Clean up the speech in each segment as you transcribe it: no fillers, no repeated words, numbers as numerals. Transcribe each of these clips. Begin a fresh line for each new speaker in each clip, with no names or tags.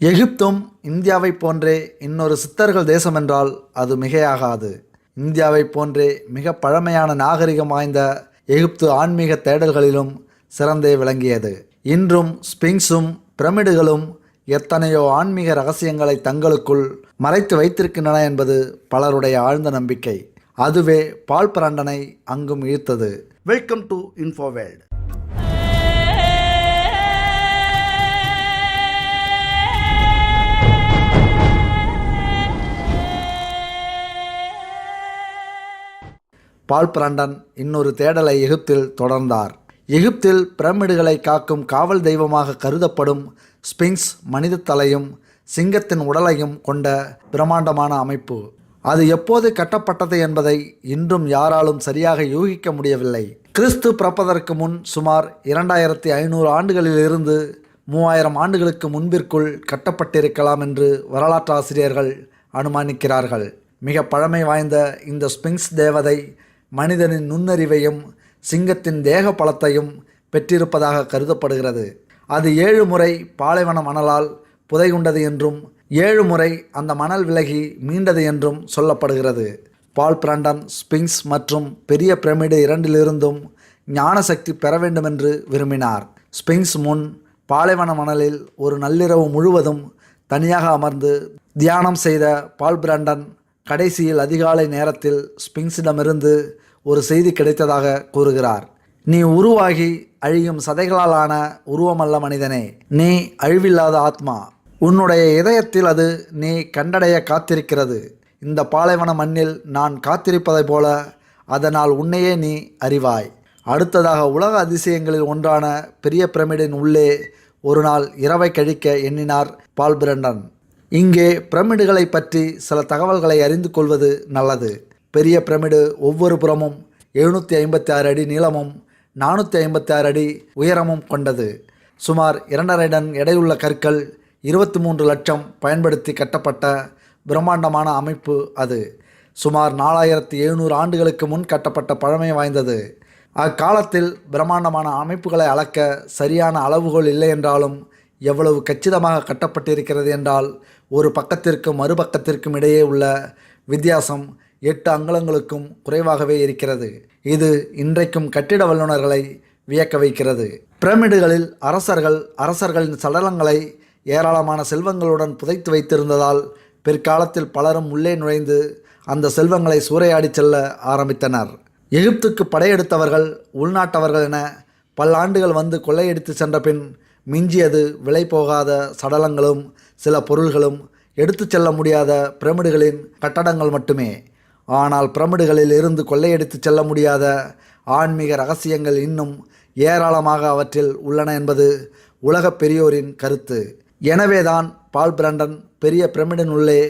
எகிப்தும் இந்தியாவைப் போன்றே இன்னொரு சித்தர்கள் தேசம் என்றால் அது மிகையாகாது. இந்தியாவைப் போன்றே மிக பழமையான நாகரிகம் வாய்ந்த எகிப்து ஆன்மீக தேடல்களிலும் சிறந்தே விளங்கியது. இன்றும் ஸ்பிங்ஸும் பிரமிடுகளும் எத்தனையோ ஆன்மீக ரகசியங்களை தங்களுக்குள் மறைத்து வைத்திருக்கின்றன என்பது பலருடைய ஆழ்ந்த நம்பிக்கை. அதுவே பால் பிரண்டனை அங்கும் ஈர்த்தது. Welcome to Infoworld. Paul Brunton இன்னொரு தேடலை எகிப்தில் தொடர்ந்தார். எகிப்தில் பிரமிடுகளை காக்கும் காவல் தெய்வமாக கருதப்படும் ஸ்பிங்ஸ் மனித தலையும் சிங்கத்தின் உடலையும் கொண்ட பிரம்மாண்டமான அமைப்பு. அது எப்போது கட்டப்பட்டது என்பதை இன்றும் யாராலும் சரியாக யூகிக்க முடியவில்லை. கிறிஸ்து பிறப்பதற்கு முன் சுமார் 2500 ஆண்டுகளிலிருந்து 3000 ஆண்டுகளுக்கு முன்பிற்குள் கட்டப்பட்டிருக்கலாம் என்று வரலாற்றாசிரியர்கள் அனுமானிக்கிறார்கள். மிக பழமை வாய்ந்த இந்த ஸ்பிங்ஸ் தேவதை மனிதனின் நுண்ணறிவையும் சிங்கத்தின் தேக பலத்தையும் பெற்றிருப்பதாக கருதப்படுகிறது. அது 7 முறை பாலைவன மணலால் புதைகுண்டது என்றும் 7 முறை அந்த மணல் விலகி மீண்டது என்றும் சொல்லப்படுகிறது. பால் பிரண்டன் ஸ்பிங்ஸ் மற்றும் பெரிய பிரமிடு இரண்டிலிருந்தும் ஞான சக்தி பெற வேண்டுமென்று விரும்பினார். ஸ்பிங்ஸ் முன் பாலைவன மணலில் ஒரு நள்ளிரவு முழுவதும் தனியாக அமர்ந்து தியானம் செய்த பால் பிரண்டன் கடைசியில் அதிகாலை நேரத்தில் ஸ்பிங்ஸிடமிருந்து ஒரு செய்தி கிடைத்ததாக கூறுகிறார். நீ உருவாகி அழியும் சதைகளால் ஆன உருவமல்ல மனிதனே, நீ அழிவில்லாத ஆத்மா. உன்னுடைய இதயத்தில் அது நீ கண்டடைய காத்திருக்கிறது. இந்த பாலைவன மண்ணில் நான் காத்திருப்பதை போல அதனால் உன்னையே நீ அறிவாய். அடுத்ததாக உலக அதிசயங்களில் ஒன்றான பெரிய பிரமிடின் உள்ளே ஒரு நாள் இரவை கழிக்க எண்ணினார் பால் பிரண்டன். இங்கே பிரமிடுகளை பற்றி சில தகவல்களை அறிந்து கொள்வது நல்லது. பெரிய பிரமிடு ஒவ்வொரு புறமும் 756 அடி நீளமும் 456 அடி உயரமும் கொண்டது. சுமார் 2.5 டன் எடையுள்ள கற்கள் 23 லட்சம் பயன்படுத்தி கட்டப்பட்ட பிரம்மாண்டமான அமைப்பு அது. சுமார் 4700 ஆண்டுகளுக்கு முன் கட்டப்பட்ட பழமை வாய்ந்தது. அக்காலத்தில் பிரம்மாண்டமான அமைப்புகளை அளக்க சரியான அளவுகோல் இல்லை என்றாலும் எவ்வளவு கச்சிதமாக கட்டப்பட்டிருக்கிறது என்றால் ஒரு பக்கத்திற்கும் மறுபக்கத்திற்கும் இடையே உள்ள வித்தியாசம் 8 அங்குலங்களுக்கும் குறைவாகவே இருக்கிறது. இது இன்றைக்கும் கட்டிட வல்லுநர்களை வியக்க வைக்கிறது. பிரமிடுகளில் அரசர்களின் சடலங்களை ஏராளமான செல்வங்களுடன் புதைத்து வைத்திருந்ததால் பிற்காலத்தில் பலரும் உள்ளே நுழைந்து அந்த செல்வங்களை சூறையாடி செல்ல ஆரம்பித்தனர். எகிப்துக்கு படையெடுத்தவர்கள் உள்நாட்டவர்கள் என பல்லாண்டுகள் வந்து கொள்ளையடித்து சென்ற பின் மிஞ்சியது விலை போகாத சடலங்களும் சில பொருள்களும் எடுத்து செல்ல முடியாத பிரமிடுகளின் கட்டடங்கள் மட்டுமே. ஆனால் பிரமிடுகளில் இருந்து கொள்ளையடித்து செல்ல முடியாத ஆன்மீக ரகசியங்கள் இன்னும் ஏராளமாக அவற்றில் உள்ளன என்பது உலக பெரியோரின் கருத்து. எனவேதான் பால் பிரண்டன் பெரிய பிரமிடின் உள்ளே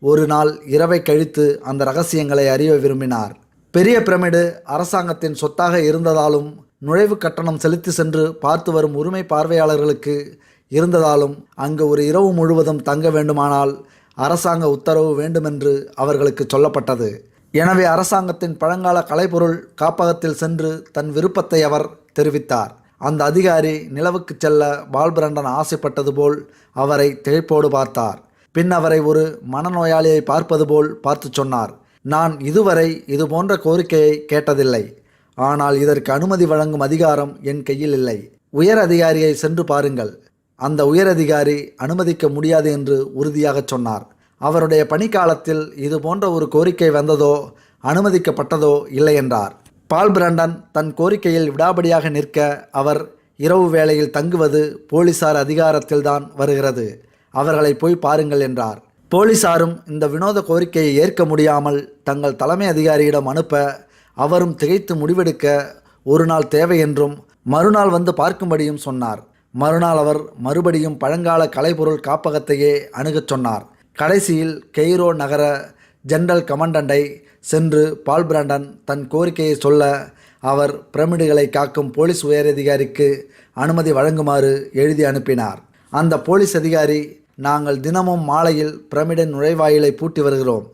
ஒரு நாள் இரவை கழித்து அந்த ரகசியங்களை அறிய விரும்பினார். பெரிய பிரமிடு அரசாங்கத்தின் சொத்தாக இருந்ததாலும் நுழைவு கட்டணம் செலுத்தி சென்று பார்த்து வரும் உரிமை பார்வையாளர்களுக்கு இருந்ததாலும் அங்கு ஒரு இரவு முழுவதும் தங்க வேண்டுமானால் அரசாங்க உத்தரவு வேண்டுமென்று அவர்களுக்கு சொல்லப்பட்டது. எனவே அரசாங்கத்தின் பழங்கால கலைப்பொருள் காப்பகத்தில் சென்று தன் விருப்பத்தை அவர் தெரிவித்தார். அந்த அதிகாரி நிலவுக்கு செல்ல பால் பிரண்டன் ஆசைப்பட்டது போல் அவரை திகைப்போடு பார்த்தார். பின் அவரை ஒரு மனநோயாளியை பார்ப்பது போல் பார்த்து சொன்னார், நான் இதுவரை இது போன்ற கோரிக்கையை கேட்டதில்லை. ஆனால் இதற்கு அனுமதி வழங்கும் அதிகாரம் என் கையில் இல்லை. உயர் அதிகாரியை சென்று பாருங்கள். அந்த உயர் அதிகாரி அனுமதிக்க முடியாது என்று உறுதியாக சொன்னார். அவருடைய பணிக்காலத்தில் இது போன்ற ஒரு கோரிக்கை வந்ததோ அனுமதிக்கப்பட்டதோ இல்லை என்றார். பால் பிரண்டன் தன் கோரிக்கையில் விடாபடியாக நிற்க அவர் இரவு வேளையில் தங்குவது போலீசார் அதிகாரத்தில்தான் வருகிறது, அவர்களை போய் பாருங்கள் என்றார். போலீசாரும் இந்த வினோத கோரிக்கையை ஏற்க முடியாமல் தங்கள் தலைமை அதிகாரியிடம் அனுப்ப அவரும் திகைத்து முடிவெடுக்க ஒரு நாள் தேவை என்றும் மறுநாள் வந்து பார்க்கும்படியும் சொன்னார். மறுநாள் அவர் மறுபடியும் பழங்கால கலைப்பொருள் காப்பகத்தையே அணுகச் சொன்னார். கடைசியில் கெய்ரோ நகர ஜெனரல் கமாண்டண்டை சென்று பால் பிரண்டன் தன் கோரிக்கையை சொல்ல அவர் பிரமிடுகளை காக்கும் போலீஸ் உயரதிகாரிக்கு அனுமதி வழங்குமாறு எழுதி அனுப்பினார். அந்த போலீஸ் அதிகாரி, நாங்கள் தினமும் மாலையில் பிரமிடின் நுழைவாயிலை பூட்டி வருகிறோம்.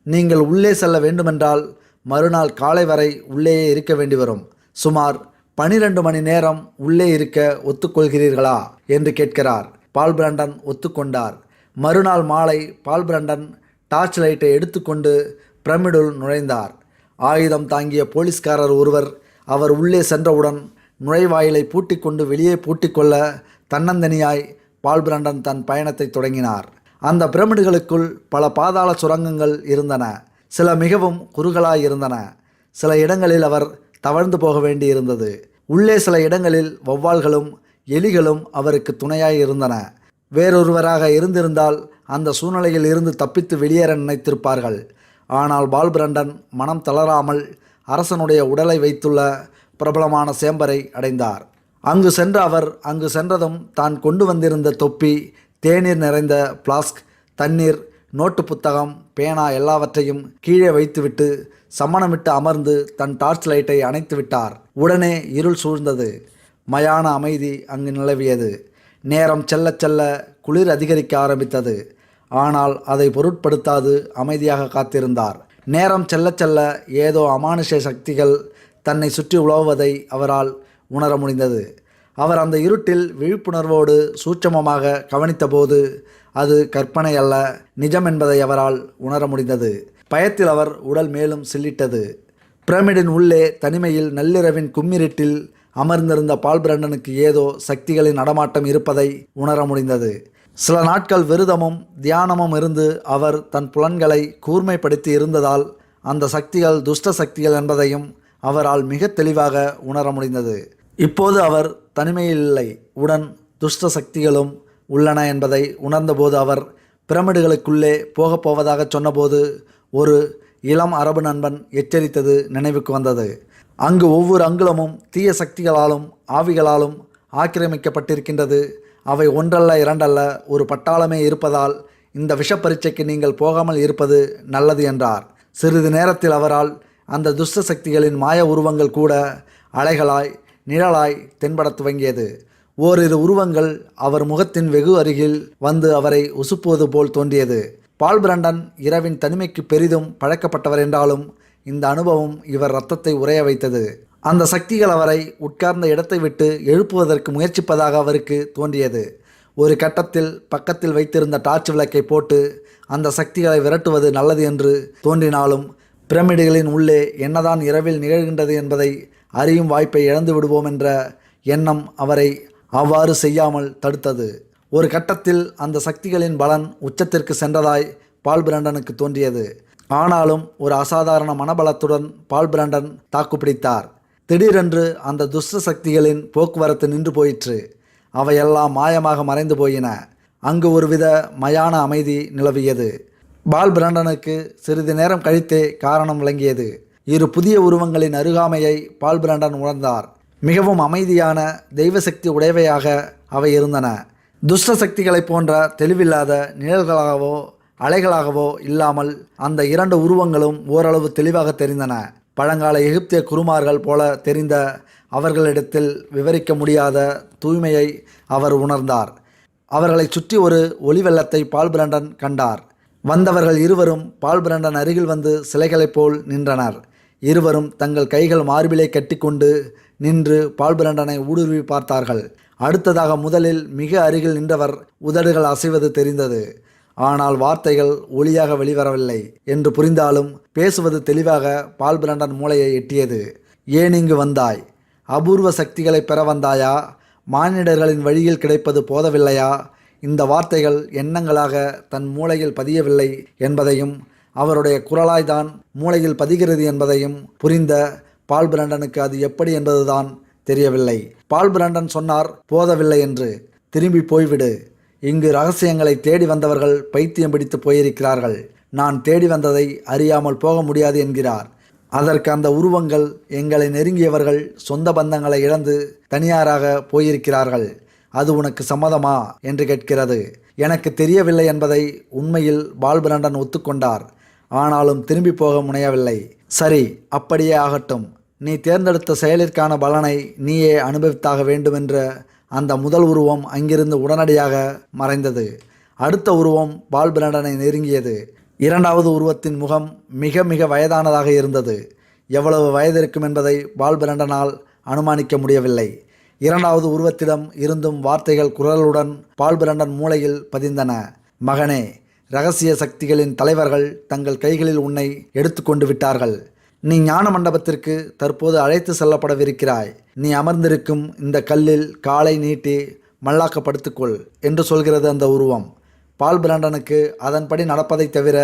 நீங்கள் உள்ளே செல்ல வேண்டுமென்றால் மறுநாள் காலை வரை உள்ளேயே இருக்க வேண்டி வரும். சுமார் 12 மணி நேரம் உள்ளே இருக்க ஒத்துக்கொள்கிறீர்களா என்று கேட்கிறார். பால் பிரண்டன் ஒத்துக்கொண்டார். மறுநாள் மாலை பால் பிரண்டன் டார்ச் லைட்டை எடுத்துக்கொண்டு பிரமிடுள் நுழைந்தார். ஆயுதம் தாங்கிய போலீஸ்காரர் ஒருவர் அவர் உள்ளே சென்றவுடன் நுழைவாயிலை பூட்டிக்கொண்டு வெளியே பூட்டிக்கொள்ள தன்னந்தனியாய் பால் பிரண்டன் தன் பயணத்தை தொடங்கினார். அந்த பிரமிடுகளுக்குள் பல பாதாள சுரங்கங்கள் இருந்தன. சில மிகவும் குறுகலாய் இருந்தன. சில இடங்களில் அவர் தவழ்ந்து போக வேண்டியிருந்தது. உள்ளே சில இடங்களில் வௌவால்களும் எலிகளும் அவருக்கு துணையாய் இருந்தன. வேறொருவராக இருந்திருந்தால் அந்த சூழ்நிலையில் இருந்து தப்பித்து வெளியேற நினைத்திருப்பார்கள். ஆனால் பால் பிரண்டன் மனம் தளராமல் அரசனுடைய உடலை வைத்துள்ள பிரபலமான சேம்பரை அடைந்தார். அங்கு சென்ற அவர் அங்கு சென்றதும் தான் கொண்டு வந்திருந்த தொப்பி, தேநீர் நிறைந்த பிளாஸ்க், தண்ணீர், நோட்டு புத்தகம், பேனா எல்லாவற்றையும் கீழே வைத்துவிட்டு சமணமிட்டு அமர்ந்து தன் டார்ச் லைட்டை அணைத்து விட்டார். உடனே இருள் சூழ்ந்தது. மயான அமைதி அங்கு நிலவியது. நேரம் செல்ல செல்ல குளிர் அதிகரிக்க ஆரம்பித்தது. ஆனால் அதை பொருட்படுத்தாது அமைதியாக காத்திருந்தார். நேரம் செல்ல செல்ல ஏதோ அமானுஷ சக்திகள் தன்னை சுற்றி உலவுவதை அவரால் உணர முடிந்தது. அவர் அந்த இருட்டில் விழிப்புணர்வோடு சூட்சமமாக கவனித்தபோது அது கற்பனை அல்ல, நிஜம் என்பதை அவரால் உணர முடிந்தது. பயத்தில் அவர் உடல் மேலும் சில்லிட்டது. பிரமிடின் உள்ளே தனிமையில் நள்ளிரவின் கும்மிருட்டில் அமர்ந்திருந்த பால் பிரண்டனுக்கு ஏதோ சக்திகளின் நடமாட்டம் இருப்பதை உணர முடிந்தது. சில நாட்கள் விரதமும் தியானமும் இருந்து அவர் தன் புலன்களை கூர்மைப்படுத்தி இருந்ததால் அந்த சக்திகள் துஷ்ட சக்திகள் என்பதையும் அவரால் மிக தெளிவாக உணர முடிந்தது. இப்போது அவர் தனிமையில் இல்லை, உடன் துஷ்ட சக்திகளும் உள்ளன என்பதை உணர்ந்தபோது அவர் பிரமிடுகளுக்குள்ளே போகப்போவதாக சொன்னபோது ஒரு இளம் அரபு நண்பன் எச்சரித்தது நினைவுக்கு வந்தது. அங்கு ஒவ்வொரு அங்குலமும் தீய சக்திகளாலும் ஆவிகளாலும் ஆக்கிரமிக்கப்பட்டிருக்கின்றது. அவை ஒன்றல்ல இரண்டல்ல, ஒரு பட்டாளமே இருப்பதால் இந்த விஷப்பரீட்சைக்கு நீங்கள் போகாமல் இருப்பது நல்லது என்றார். சிறிது நேரத்தில் அவரால் அந்த துஷ்ட சக்திகளின் மாய உருவங்கள் கூட அலைகளாய் நிழலாய் தென்படத் துவங்கியது. ஓரிரு உருவங்கள் அவர் முகத்தின் வெகு அருகில் வந்து அவரை உசுப்புவது போல் தோன்றியது. பால் பிரண்டன் இரவின் தனிமைக்கு பெரிதும் பழக்கப்பட்டவர் என்றாலும் இந்த அனுபவம் இவர் இரத்தத்தை உறைய வைத்தது. அந்த சக்திகள் அவரை உட்கார்ந்த இடத்தை விட்டு எழுப்புவதற்கு முயற்சிப்பதாக அவருக்கு தோன்றியது. ஒரு கட்டத்தில் பக்கத்தில் வைத்திருந்த டார்ச் விளக்கை போட்டு அந்த சக்திகளை விரட்டுவது நல்லது என்று தோன்றினாலும் பிரமிடுகளின் உள்ளே என்னதான் இரவில் நிகழ்கின்றது என்பதை அறியும் வாய்ப்பை இழந்து விடுவோம் என்ற எண்ணம் அவரை அவ்வாறு செய்யாமல் தடுத்தது. ஒரு கட்டத்தில் அந்த சக்திகளின் பலன் உச்சத்திற்கு சென்றதாய் பால் பிரண்டனுக்கு தோன்றியது. ஆனாலும் ஒரு அசாதாரண மனபலத்துடன் பால் பிரண்டன் தாக்குப்பிடித்தார். திடீரென்று அந்த துஷ்ட சக்திகளின் போக்குவரத்து நின்று போயிற்று. அவையெல்லாம் மாயமாக மறைந்து போயின. அங்கு ஒருவித மயான அமைதி நிலவியது. பால் பிரண்டனுக்கு சிறிது நேரம் கழித்தே காரணம் விளங்கியது. இரு புதிய உருவங்களின் அருகாமையை பால் பிரண்டன் உணர்ந்தார். மிகவும் அமைதியான தெய்வசக்தி உடையவையாக அவை இருந்தன. துஷ்ட சக்திகளைப் போன்ற தெளிவில்லாத நிழல்களாகவோ அலைகளாகவோ இல்லாமல் அந்த இரண்டு உருவங்களும் ஓரளவு தெளிவாக தெரிந்தன. பழங்கால எகிப்திய குருமார்கள் போல தெரிந்த அவர்களிடத்தில் விவரிக்க முடியாத தூய்மையை அவர் உணர்ந்தார். அவர்களை சுற்றி ஒரு ஒளி வெள்ளத்தை பால் பிரண்டன் கண்டார். வந்தவர்கள் இருவரும் பால் பிரண்டன் அருகில் வந்து சிலைகளைப் போல் நின்றனர். இருவரும் தங்கள் கைகள் மார்பிலை கட்டிக்கொண்டு நின்று பால் பிரண்டனை ஊடுருவி பார்த்தார்கள். அடுத்ததாக முதலில் மிக அருகில் நின்றவர் உதடுகள் அசைவது தெரிந்தது. ஆனால் வார்த்தைகள் ஒளியாக வெளிவரவில்லை என்று புரிந்தாலும் பேசுவது தெளிவாக பால் பிரண்டன் மூளையை எட்டியது. ஏன் இங்கு வந்தாய்? அபூர்வ சக்திகளை பெற வந்தாயா? மானிடர்களின் வழியில் கிடைப்பது போதவில்லையா? இந்த வார்த்தைகள் எண்ணங்களாக தன் மூளையில் பதியவில்லை என்பதையும் அவருடைய குரலாய்தான் மூளையில் பதிகிறது என்பதையும் புரிந்த பால் பிரண்டனுக்கு அது எப்படி என்பதுதான் தெரியவில்லை. பால் பிரண்டன் சொன்னார், போதவில்லை என்று. திரும்பி போய்விடு. இங்கு ரகசியங்களை தேடி வந்தவர்கள் பைத்தியம் பிடித்து போயிருக்கிறார்கள். நான் தேடி வந்ததை அறியாமல் போக முடியாது என்கிறார். அதற்கு அந்த உருவங்கள் எங்களை நெருங்கியவர்கள் சொந்த பந்தங்களை இழந்து தனியாராக போயிருக்கிறார்கள். அது உனக்கு சம்மதமா என்று கேட்கிறது. எனக்கு தெரியவில்லை என்பதை உண்மையில் பால் பிரண்டன் ஒத்துக்கொண்டார். ஆனாலும் திரும்பி போக முனையவில்லை. சரி, அப்படியே ஆகட்டும். நீ தேர்ந்தெடுத்த செயலிற்கான பலனை நீயே அனுபவித்தாக வேண்டுமென்ற அந்த முதல் உருவம் அங்கிருந்து உடனடியாக மறைந்தது. அடுத்த உருவம் பால் பிரண்டனை நெருங்கியது. இரண்டாவது உருவத்தின் முகம் மிக மிக வயதானதாக இருந்தது. எவ்வளவு வயது இருக்கும் என்பதை பால் பிரண்டனால் அனுமானிக்க முடியவில்லை. இரண்டாவது உருவத்திடம் இருந்தும் வார்த்தைகள் குரலுடன் பால் பிரண்டன் மூளையில் பதிந்தன. மகனே, இரகசிய சக்திகளின் தலைவர்கள் தங்கள் கைகளில் உன்னை எடுத்துக்கொண்டு விட்டார்கள். நீ ஞான மண்டபத்திற்கு தற்போது அழைத்து செல்லப்படவிருக்கிறாய். நீ அமர்ந்திருக்கும் இந்த கல்லில் காலை நீட்டி மல்லாக்கப்படுத்திக்கொள் என்று சொல்கிறது அந்த உருவம். பால் பிரண்டனுக்கு அதன்படி நடப்பதை தவிர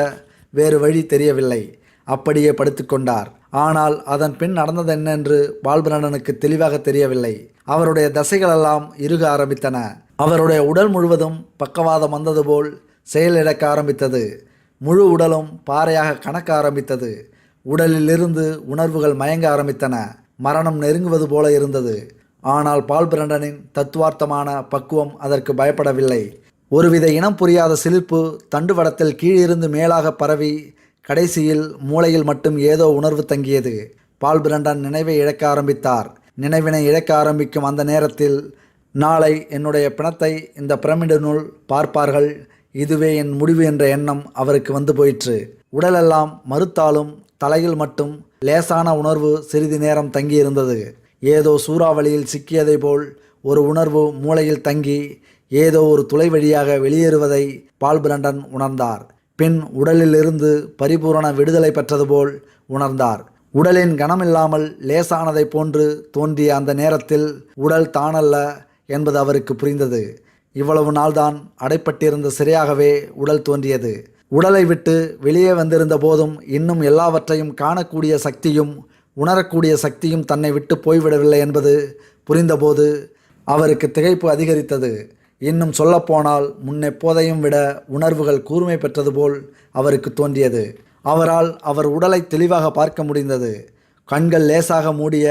வேறு வழி தெரியவில்லை. அப்படியே படுத்துக்கொண்டார். ஆனால் அதன் பின் நடந்தது என்னென்று பால் பிரண்டனுக்கு தெளிவாக தெரியவில்லை. அவருடைய தசைகளெல்லாம் இறுக ஆரம்பித்தன. அவருடைய உடல் முழுவதும் பக்கவாதம் வந்தது போல் செயலிழக்க ஆரம்பித்தது. முழு உடலும் பாறையாக கணக்க ஆரம்பித்தது. உடலிலிருந்து உணர்வுகள் மயங்க ஆரம்பித்தன. மரணம் நெருங்குவது போல இருந்தது. ஆனால் பால் பிரண்டனின் தத்துவார்த்தமான பக்குவம் அதற்கு பயப்படவில்லை. ஒருவித இனம் புரியாத சிலிர்ப்பு தண்டுவடத்தில் கீழிருந்து மேலாக பரவி கடைசியில் மூளையில் மட்டும் ஏதோ உணர்வு தங்கியது. பால் பிரண்டன் நினைவை இழக்க ஆரம்பித்தார். நினைவினை இழக்க ஆரம்பிக்கும் அந்த நேரத்தில், நாளை என்னுடைய பிணத்தை இந்த பிரமிடினுள் பார்ப்பார்கள், இதுவே என் முடிவு என்ற எண்ணம் அவருக்கு வந்து போயிற்று. உடலெல்லாம் மறுத்தாலும் தலையில் மட்டும் லேசான உணர்வு சிறிது நேரம் தங்கியிருந்தது. ஏதோ சூறாவளியில் சிக்கியதை போல் ஒரு உணர்வு மூளையில் தங்கி ஏதோ ஒரு துளை வழியாக வெளியேறுவதை பால் பிரண்டன் உணர்ந்தார். பின் உடலிலிருந்து பரிபூரண விடுதலை பெற்றது போல் உணர்ந்தார். உடலின் கனமில்லாமல் லேசானதை போன்று தோன்றிய அந்த நேரத்தில் உடல் தானல்ல என்பது அவருக்கு புரிந்தது. இவ்வளவு நாள்தான் அடைப்பட்டிருந்த சிறையாகவே உடல் தோன்றியது. உடலை விட்டு வெளியே வந்திருந்த போதும் இன்னும் எல்லாவற்றையும் காணக்கூடிய சக்தியும் உணரக்கூடிய சக்தியும் தன்னை விட்டு போய்விடவில்லை என்பது புரிந்தபோது அவருக்கு திகைப்பு அதிகரித்தது. இன்னும் சொல்லப்போனால் முன்னெப்போதையும் விட உணர்வுகள் கூர்மை பெற்றது போல் அவருக்கு தோன்றியது. அவரால் அவர் உடலை தெளிவாக பார்க்க முடிந்தது. கண்கள் லேசாக மூடிய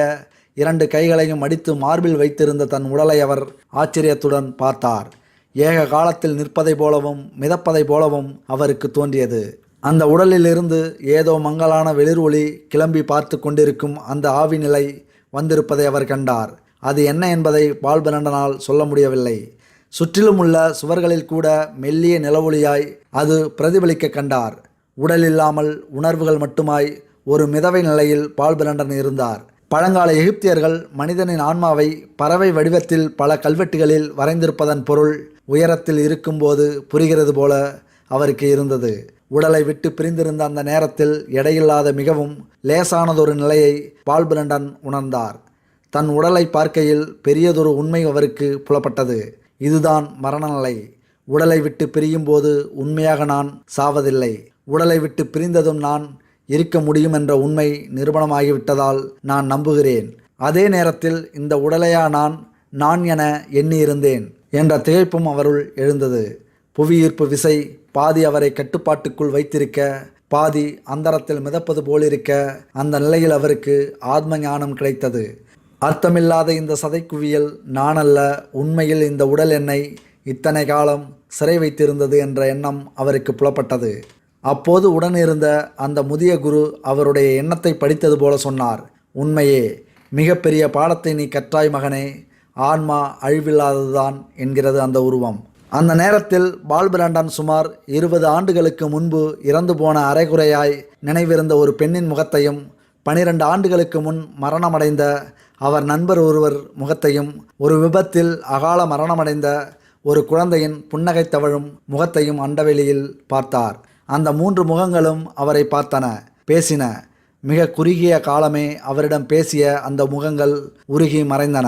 2 கைகளையும் அடித்து மார்பில் வைத்திருந்த தன் உடலை அவர் ஆச்சரியத்துடன் பார்த்தார். ஏக காலத்தில் நிற்பதை போலவும் மிதப்பதை போலவும் அவருக்கு தோன்றியது. அந்த உடலிலிருந்து ஏதோ மங்கலான வெளிர் ஒளி கிளம்பி பார்த்து கொண்டிருக்கும் அந்த ஆவி நிலை வந்திருப்பதை அவர் கண்டார். அது என்ன என்பதை பால் பிரண்டனால் சொல்ல முடியவில்லை. சுற்றிலும் உள்ள சுவர்களில் கூட மெல்லிய நிலவொளியாய் அது பிரதிபலிக்க கண்டார். உடல் இல்லாமல் உணர்வுகள் மட்டுமாய் ஒரு மிதவை நிலையில் பால் பிரண்டன் இருந்தார். பழங்கால எகிப்தியர்கள் மனிதனின் ஆன்மாவை பறவை வடிவத்தில் பல கல்வெட்டுகளில் வரைந்திருப்பதன் பொருள் உயரத்தில் இருக்கும்போது புரிகிறது போல அவருக்கு இருந்தது. உடலை விட்டு பிரிந்திருந்த அந்த நேரத்தில் எடையில்லாத மிகவும் லேசானதொரு நிலையை பால் பிரண்டன் உணர்ந்தார். தன் உடலை பார்க்கையில் பெரியதொரு உண்மை அவருக்கு புலப்பட்டது. இதுதான் மரண நிலை. உடலை விட்டு பிரியும் போது உண்மையாக நான் சாவதில்லை. உடலை விட்டு பிரிந்ததும் நான் இருக்க முடியும் என்ற உண்மை நிரூபணமாகிவிட்டதால் நான் நம்புகிறேன். அதே நேரத்தில் இந்த உடலையா நான் என எண்ணியிருந்தேன் என்ற திகைப்பும் அவருள் எழுந்தது. புவியீர்ப்பு விசை பாதி அவரை கட்டுப்பாட்டுக்குள் வைத்திருக்க, பாதி அந்தரத்தில் மிதப்பது போலிருக்க, அந்த நிலையில் அவருக்கு ஆத்ம ஞானம் கிடைத்தது. அர்த்தமில்லாத இந்த சதைக்குவியல் நானல்ல, உண்மையில் இந்த உடல் என்னை இத்தனை காலம் சிறை வைத்திருந்தது என்ற எண்ணம் அவருக்கு புலப்பட்டது. அப்போது உடனிருந்த அந்த முதிய குரு அவருடைய எண்ணத்தை படித்தது போல சொன்னார். உண்மையே, மிகப்பெரிய பாடத்தை நீ கற்றாய் மகனே. ஆன்மா அழிவில்லாததுதான் என்கிறது அந்த உருவம். அந்த நேரத்தில் பால் பிரண்டன் சுமார் 20 ஆண்டுகளுக்கு முன்பு இறந்து போன அரைகுறையாய் நினைவிருந்த ஒரு பெண்ணின் முகத்தையும் 12 ஆண்டுகளுக்கு முன் மரணமடைந்த அவர் நண்பர் ஒருவர் முகத்தையும், ஒரு விபத்தில் அகால மரணமடைந்த ஒரு குழந்தையின் புன்னகை தவழும் முகத்தையும் அண்டவெளியில் பார்த்தார். அந்த 3 முகங்களும் அவரை பார்த்தன, பேசின. மிக குறுகிய காலமே அவரிடம் பேசிய அந்த முகங்கள் உருகி மறைந்தன.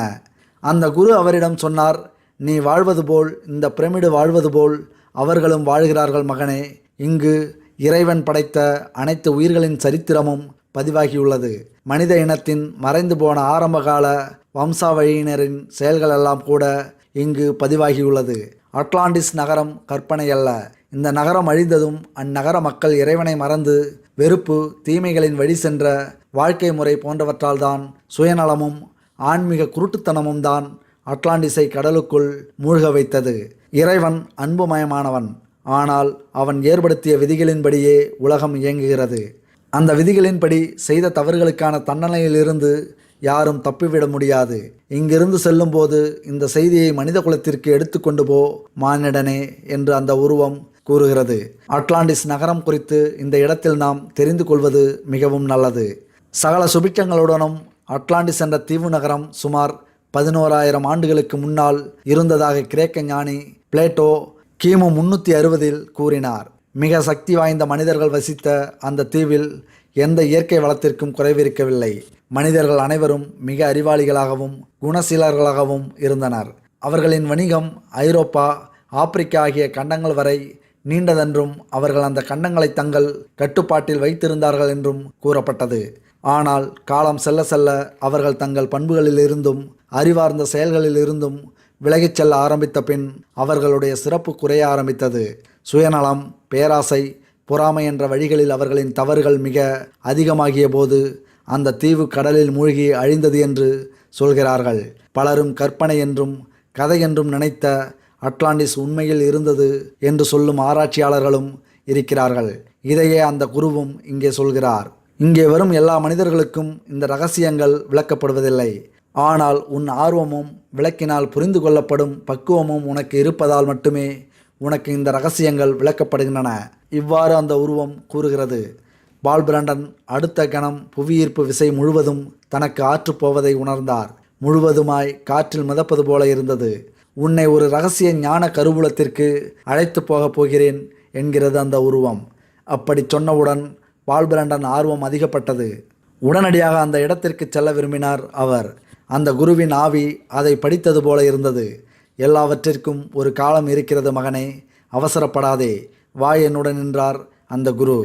அந்த குரு அவரிடம் சொன்னார், நீ வாழ்வது போல் இந்த பிரமிடு வாழ்வது போல் அவர்களும் வாழ்கிறார்கள் மகனே. இங்கு இறைவன் படைத்த அனைத்து உயிர்களின் சரித்திரமும் பதிவாகியுள்ளது. மனித இனத்தின் மறைந்து போன ஆரம்பகால வம்சாவழியினரின் செயல்களெல்லாம் கூட இங்கு பதிவாகியுள்ளது. அட்லாண்டிஸ் நகரம் கற்பனை அல்ல. இந்த நகரம் அழிந்ததும் அந்நகர மக்கள் இறைவனை மறந்து வெறுப்பு, தீமைகளின் வழி சென்ற வாழ்க்கை முறை போன்றவற்றால் தான், சுயநலமும் ஆன்மீக குருட்டுத்தனமும் தான் அட்லாண்டிஸை கடலுக்குள் மூழ்க வைத்தது. இறைவன் அன்புமயமானவன். ஆனால் அவன் ஏற்படுத்திய விதிகளின்படியே உலகம் இயங்குகிறது. அந்த விதிகளின்படி செய்த தவறுகளுக்கான தண்டனையிலிருந்து யாரும் தப்பிவிட முடியாது. இங்கிருந்து செல்லும்போது இந்த செய்தியை மனித குலத்திற்கு எடுத்துக்கொண்டு போ மானிடனே என்று அந்த உருவம் கூறுகிறது. அட்லாண்டிஸ் நகரம் குறித்து இந்த இடத்தில் நாம் தெரிந்து கொள்வது மிகவும் நல்லது. சகல சுபிட்சங்களுடனும் அட்லாண்டிஸ் என்ற தீவு நகரம் சுமார் 11,000 ஆண்டுகளுக்கு முன்னால் இருந்ததாக கிரேக்க ஞானி பிளேட்டோ கிமு 360 கூறினார். மிக சக்தி வாய்ந்த மனிதர்கள் வசித்த அந்த தீவில் எந்த இயற்கை வளத்திற்கும் குறைவிருக்கவில்லை. மனிதர்கள் அனைவரும் மிக அறிவாளிகளாகவும் குணசீலர்களாகவும் இருந்தனர். அவர்களின் வணிகம் ஐரோப்பா, ஆப்பிரிக்கா ஆகிய கண்டங்கள் வரை நீண்டதென்றும் அவர்கள் அந்த கண்டங்களை தங்கள் கட்டுப்பாட்டில் வைத்திருந்தார்கள் என்றும் கூறப்பட்டது. ஆனால் காலம் செல்ல செல்ல அவர்கள் தங்கள் பண்புகளிலிருந்தும் அறிவார்ந்த செயல்களிலிருந்தும் விலகிச் செல்ல ஆரம்பித்த பின் அவர்களுடைய சிறப்பு குறைய ஆரம்பித்தது. சுயநலம், பேராசை, பொறாமை என்ற வழிகளில் அவர்களின் தவறுகள் மிக அதிகமாகிய போது அந்த தீவு கடலில் மூழ்கி அழிந்தது என்று சொல்கிறார்கள். பலரும் கற்பனை என்றும் கதை என்றும் நினைத்த அட்லாண்டிஸ் உண்மையில் இருந்தது என்று சொல்லும் ஆராய்ச்சியாளர்களும் இருக்கிறார்கள். இதையே அந்த குருவும் இங்கே சொல்கிறார். இங்கே வரும் எல்லா மனிதர்களுக்கும் இந்த ரகசியங்கள் விளக்கப்படுவதில்லை. ஆனால் உன் ஆர்வமும் விளக்கினால் புரிந்து கொள்ளப்படும் பக்குவமும் உனக்கு இருப்பதால் மட்டுமே உனக்கு இந்த ரகசியங்கள் விளக்கப்படுகின்றன. இவ்வாறு அந்த உருவம் கூறுகிறது. பால் பிரண்டன் அடுத்த கணம் புவியீர்ப்பு விசை முழுவதும் தனக்கு ஆற்றுப்போவதை உணர்ந்தார். முழுவதுமாய் காற்றில் மிதப்பது போல இருந்தது. உன்னை ஒரு ரகசிய ஞான கருவூலத்திற்கு அழைத்து போகப் போகிறேன் என்கிறது அந்த உருவம். அப்படி சொன்னவுடன் பால் பிரண்டன் ஆர்வம் அதிகப்பட்டது. உடனடியாக அந்த இடத்திற்கு செல்ல விரும்பினார் அவர். அந்த குருவின் ஆவி அதை படித்தது போல இருந்தது. எல்லாவற்றிற்கும் ஒரு காலம் இருக்கிறது மகனே, அவசரப்படாதே, வா என்னுடன் என்றார் அந்த குரு.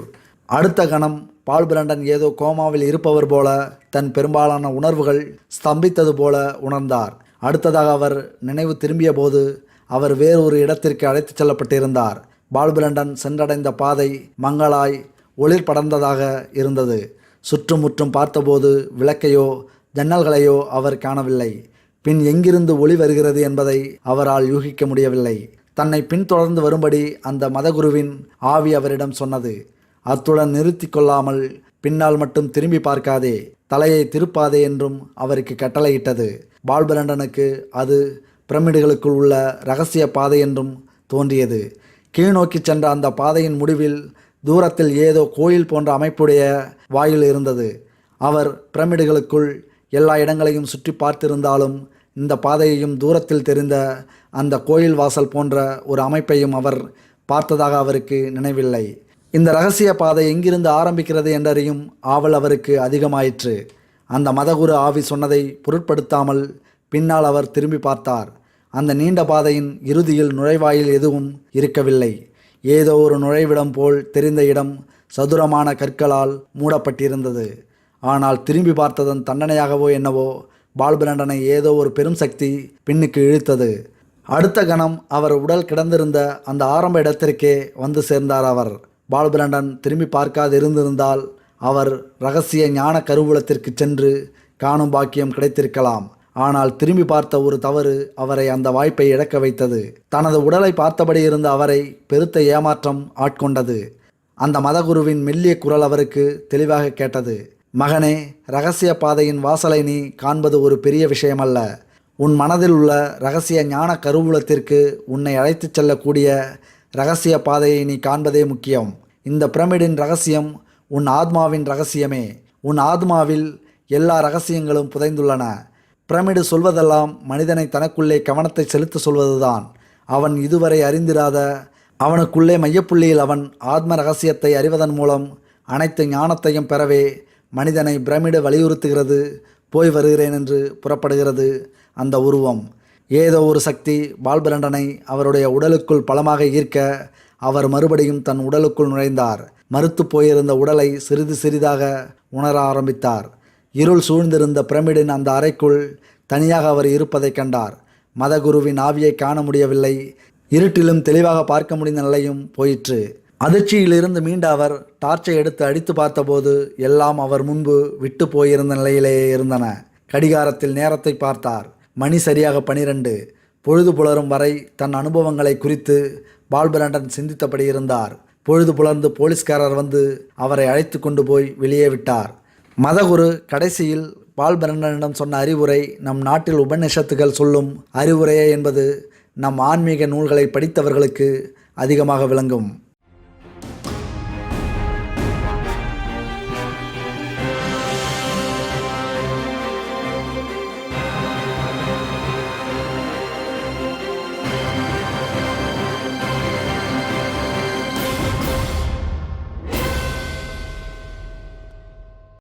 அடுத்த கணம் பால் பிரண்டன் ஏதோ கோமாவில் இருப்பவர் போல தன் பெரும்பாலான உணர்வுகள் ஸ்தம்பித்தது போல உணர்ந்தார். அடுத்ததாக அவர் நினைவு திரும்பிய போது அவர் வேறொரு இடத்திற்கு அழைத்துச் செல்லப்பட்டிருந்தார். பால் பிரண்டன் சென்றடைந்த பாதை மங்களாய் ஒளிர் படர்ந்ததாக இருந்தது. சுற்றுமுற்றும் பார்த்தபோது விளக்கையோ ஜன்னல்களையோ அவர் காணவில்லை. பின் எங்கிருந்து ஒளி வருகிறது என்பதை அவரால் யூகிக்க முடியவில்லை. தன்னை பின்தொடர்ந்து வரும்படி அந்த மதகுருவின் ஆவி அவரிடம் சொன்னது. அத்துடன் நிறுத்தி கொள்ளாமல் பின்னால் மட்டும் திரும்பி பார்க்காதே, தலையை திருப்பாதே என்றும் அவருக்கு கட்டளையிட்டது. பால் பிரண்டனுக்கு அது பிரமிடுகளுக்குள் உள்ள இரகசிய பாதை என்றும் தோன்றியது. கீழ்நோக்கி சென்ற அந்த பாதையின் முடிவில் தூரத்தில் ஏதோ கோயில் போன்ற அமைப்புடைய வாயில் இருந்தது. அவர் பிரமிடுகளுக்குள் எல்லா இடங்களையும் சுற்றி பார்த்திருந்தாலும் இந்த பாதையையும் தூரத்தில் தெரிந்த அந்த கோயில் வாசல் போன்ற ஒரு அமைப்பையும் அவர் பார்த்ததாக அவருக்கு நினைவில்லை. இந்த இரகசிய பாதை எங்கிருந்து ஆரம்பிக்கிறது என்றறியும் ஆவல் அவருக்கு அதிகமாயிற்று. அந்த மதகுரு ஆவி சொன்னதை பொருட்படுத்தாமல் பின்னால் அவர் திரும்பி பார்த்தார். அந்த நீண்ட பாதையின் இறுதியில் நுழைவாயில் எதுவும் இருக்கவில்லை. ஏதோ ஒரு நுழைவிடம் போல் தெரிந்த இடம் சதுரமான கற்களால் மூடப்பட்டிருந்தது. ஆனால் திரும்பி பார்த்ததன் தண்டனையாகவோ என்னவோ பால் பிரண்டனை ஏதோ ஒரு பெரும் சக்தி பின்னுக்கு இழுத்தது. அடுத்த கணம் அவர் உடல் கிடந்திருந்த அந்த ஆரம்ப இடத்திற்கே வந்து சேர்ந்தார் அவர். பால் பிரண்டன் திரும்பி பார்க்காது இருந்திருந்தால் அவர் இரகசிய ஞான கருவூலத்திற்கு சென்று காணும் பாக்கியம் கிடைத்திருக்கலாம். ஆனால் திரும்பி பார்த்த ஒரு தவறு அவரை அந்த வாய்ப்பை இழக்க வைத்தது. தனது உடலை பார்த்தபடி இருந்த அவரை பெருத்த ஏமாற்றம் ஆட்கொண்டது. அந்த மதகுருவின் மெல்லிய குரல் அவருக்கு தெளிவாக கேட்டது. மகனே, இரகசிய பாதையின் வாசலை நீ காண்பது ஒரு பெரிய விஷயமல்ல. உன் மனதில் உள்ள இரகசிய ஞான கருவூலத்திற்கு உன்னை அழைத்துச் செல்லக்கூடிய இரகசிய பாதையை நீ காண்பதே முக்கியம். இந்த பிரமிடின் இரகசியம் உன் ஆத்மாவின் இரகசியமே. உன் ஆத்மாவில் எல்லா இரகசியங்களும் புதைந்துள்ளன. பிரமிடு சொல்வதெல்லாம் மனிதனை தனக்குள்ளே கவனத்தை செலுத்த சொல்வதுதான். அவன் இதுவரை அறிந்திராத அவனுக்குள்ளே மையப்புள்ளியில் அவன் ஆத்ம இரகசியத்தை அறிவதன் மூலம் அனைத்து ஞானத்தையும் பெறவே மனிதனை பிரமிடு வலியுறுத்துகிறது. போய் வருகிறேன் என்று புறப்படுகிறது அந்த உருவம். ஏதோ ஒரு சக்தி பால் பிரண்டனை அவருடைய உடலுக்குள் பலமாக ஈர்க்க அவர் மறுபடியும் தன் உடலுக்குள் நுழைந்தார். மறுத்து போயிருந்த உடலை சிறிது சிறிதாக உணர ஆரம்பித்தார். இருள் சூழ்ந்திருந்த பிரமிடின் அந்த அறைக்குள் தனியாக அவர் இருப்பதை கண்டார். மதகுருவின் ஆவியை காண முடியவில்லை. இருட்டிலும் தெளிவாக பார்க்க முடிந்த நிலையும் போயிற்று. அதிர்ச்சியிலிருந்து மீண்ட அவர் டார்ச்சை எடுத்து அடித்து பார்த்தபோது எல்லாம் அவர் முன்பு விட்டு போயிருந்த நிலையிலேயே இருந்தன. கடிகாரத்தில் நேரத்தை பார்த்தார். மணி சரியாக 12. பொழுது புலரும் வரை தன் அனுபவங்களை குறித்து பால் பிரண்டன் சிந்தித்தபடி இருந்தார். பொழுது புலர்ந்து போலீஸ்காரர் வந்து அவரை அழைத்து கொண்டு போய் வெளியே விட்டார். மதகுரு கடைசியில் பால் பிரண்டனிடம் சொன்ன அறிவுரை நம் நாட்டில் உபநிஷத்துகள் சொல்லும் அறிவுரையே என்பது நம் ஆன்மீக நூல்களை படித்தவர்களுக்கு அதிகமாக விளங்கும்.